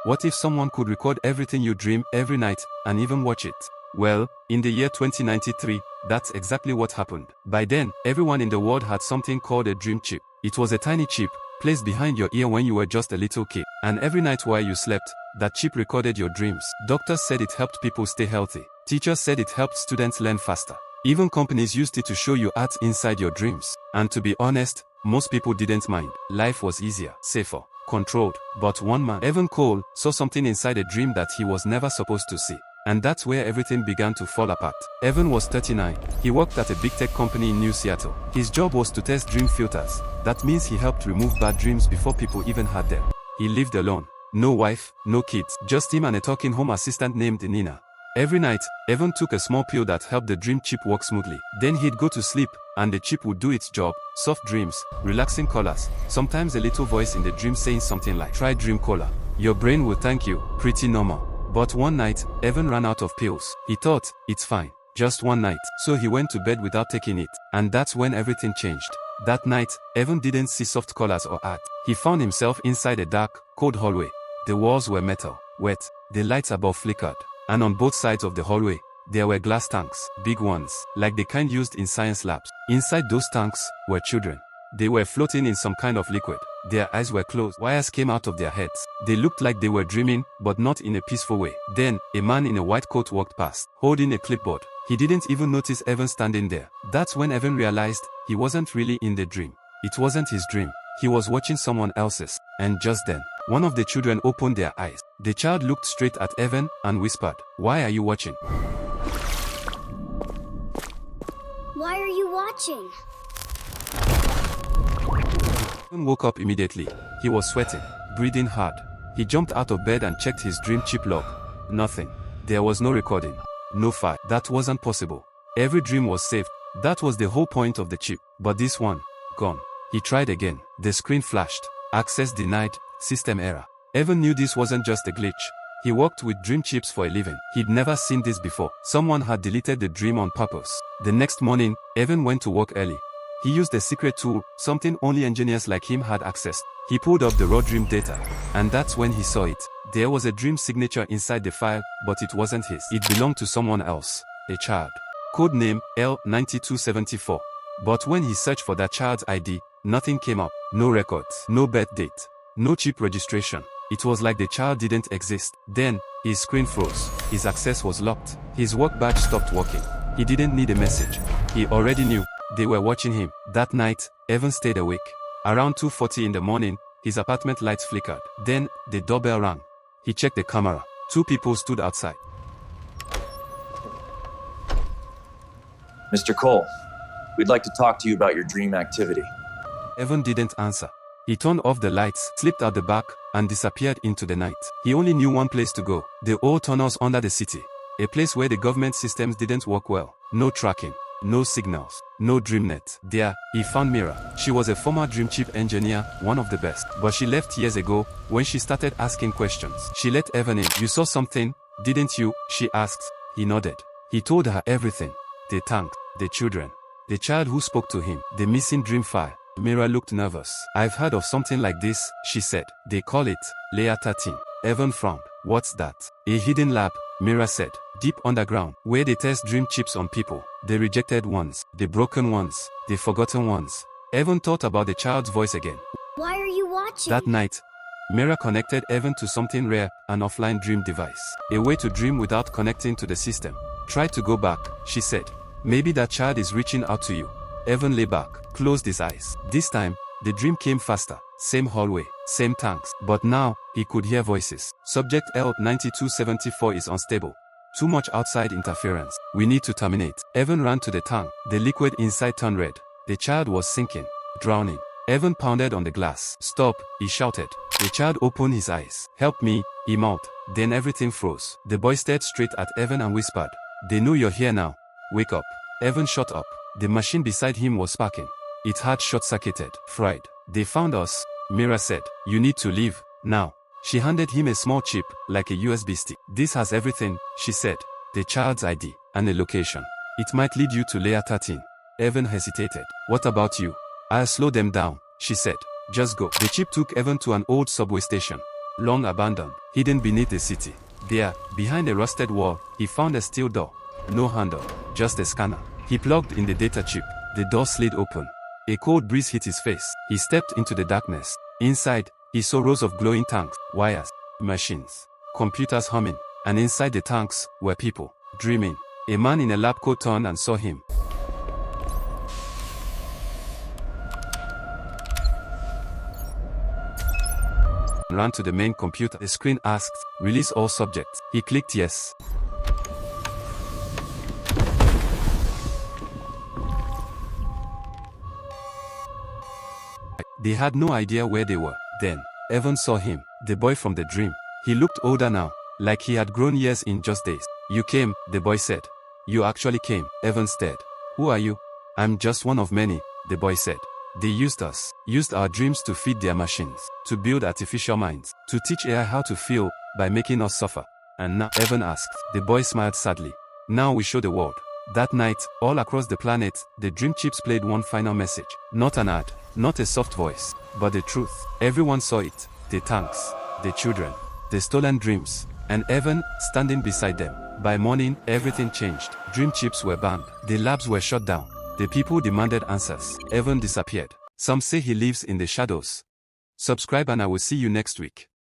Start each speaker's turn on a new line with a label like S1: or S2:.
S1: What if someone could record everything you dream every night, and even watch it? Well, in the year 2093, that's exactly what happened. By then, everyone in the world had something called a dream chip. It was a tiny chip, placed behind your ear when you were just a little kid. And every night while you slept, that chip recorded your dreams. Doctors said it helped people stay healthy. Teachers said it helped students learn faster. Even companies used it to show you art inside your dreams. And to be honest, most people didn't mind. Life was easier, safer, controlled. But one man, Evan Cole, saw something inside a dream that he was never supposed to see. And that's where everything began to fall apart. Evan was 39. He worked at a big tech company in New Seattle. His job was to test dream filters. That means he helped remove bad dreams before people even had them. He lived alone. No wife, no kids, just him and a talking home assistant named Nina. Every night, Evan took a small pill that helped the dream chip work smoothly. Then he'd go to sleep, and the chip would do its job. Soft dreams, relaxing colors, sometimes a little voice in the dream saying something like, "Try Dream Cola. Your brain will thank you." Pretty normal. But one night, Evan ran out of pills. He thought, it's fine, just one night. So he went to bed without taking it. And that's when everything changed. That night, Evan didn't see soft colors or art. He found himself inside a dark, cold hallway. The walls were metal, wet, the lights above flickered. And on both sides of the hallway, there were glass tanks, big ones, like the kind used in science labs. Inside those tanks were children. They were floating in some kind of liquid. Their eyes were closed. Wires came out of their heads. They looked like they were dreaming, but not in a peaceful way. Then, a man in a white coat walked past, holding a clipboard. He didn't even notice Evan standing there. That's when Evan realized he wasn't really in the dream. It wasn't his dream. He was watching someone else's. And just then, one of the children opened their eyes. The child looked straight at Evan and whispered, "Why are you watching?"
S2: Why are you watching?
S1: Evan woke up immediately. He was sweating, breathing hard. He jumped out of bed and checked his dream chip log. Nothing. There was no recording. No file. That wasn't possible. Every dream was saved. That was the whole point of the chip. But this one, gone. He tried again. The screen flashed. Access denied. System error. Evan knew this wasn't just a glitch. He worked with dream chips for a living. He'd never seen this before. Someone had deleted the dream on purpose. The next morning, Evan went to work early. He used a secret tool, something only engineers like him had access. He pulled up the raw dream data. And that's when he saw it. There was a dream signature inside the file, but it wasn't his. It belonged to someone else. A child. Code name L9274. But when he searched for that child's ID, nothing came up. No records. No birth date. No chip registration. It was like the child didn't exist. Then, his screen froze. His access was locked. His work badge stopped working. He didn't need a message. He already knew. They were watching him. That night, Evan stayed awake. Around 2:40 in the morning, his apartment lights flickered. Then, the doorbell rang. He checked the camera. Two people stood outside.
S3: Mr. Cole, we'd like to talk to you about your dream activity.
S1: Evan didn't answer. He turned off the lights, slipped out the back, and disappeared into the night. He only knew one place to go. The old tunnels under the city. A place where the government systems didn't work well. No tracking. No signals. No DreamNet. There, he found Mira. She was a former dream chip engineer, one of the best. But she left years ago, when she started asking questions. She let Evan in. "You saw something, didn't you?" she asked. He nodded. He told her everything. The tank, the children, the child who spoke to him, the missing dream file. Mira looked nervous. "I've heard of something like this," she said. "They call it Layer 13. Evan frowned. "What's that?" "A hidden lab," Mira said. "Deep underground, where they test dream chips on people. The rejected ones, the broken ones, the forgotten ones." Evan thought about the child's voice again.
S2: Why are you watching?
S1: That night, Mira connected Evan to something rare, an offline dream device. A way to dream without connecting to the system. "Try to go back," she said. "Maybe that child is reaching out to you." Evan lay back, closed his eyes. This time, the dream came faster. Same hallway, same tanks. But now, he could hear voices. "Subject L9274 is unstable. Too much outside interference. We need to terminate." Evan ran to the tank. The liquid inside turned red. The child was sinking, drowning. Evan pounded on the glass. "Stop," he shouted. The child opened his eyes. "Help me," he mouthed. Then everything froze. The boy stared straight at Evan and whispered, "They know you're here now. Wake up." Evan shut up. The machine beside him was sparking. It had short-circuited. "Fried. They found us," Mira said. "You need to leave, now." She handed him a small chip, like a USB stick. "This has everything," she said. "The child's ID, and a location. It might lead you to Layer 13. Evan hesitated. "What about you?" "I'll slow them down," she said. "Just go." The chip took Evan to an old subway station. long abandoned, hidden beneath the city. There, behind a rusted wall, he found a steel door. No handle, just a scanner. He plugged in the data chip. The door slid open. A cold breeze hit his face. He stepped into the darkness. Inside, he saw rows of glowing tanks, wires, machines, computers humming, and inside the tanks were people, dreaming. A man in a lab coat turned and saw him. Ran to the main computer. The screen asked, "Release all subjects." He clicked yes. They had no idea where they were. Then, Evan saw him, the boy from the dream. He looked older now, like he had grown years in just days. "You came," the boy said. "You actually came," Evan stared. "Who are you?" "I'm just one of many," the boy said. "They used us, used our dreams to feed their machines, to build artificial minds, to teach AI how to feel, by making us suffer. And now," Evan asked. The boy smiled sadly. "Now we show the world." That night, all across the planet, the dream chips played one final message. Not an ad, not a soft voice, but the truth. Everyone saw it. The tanks, the children, the stolen dreams, and Evan, standing beside them. By morning, everything changed. Dream chips were banned. The labs were shut down. The people demanded answers. Evan disappeared. Some say he lives in the shadows. Subscribe and I will see you next week.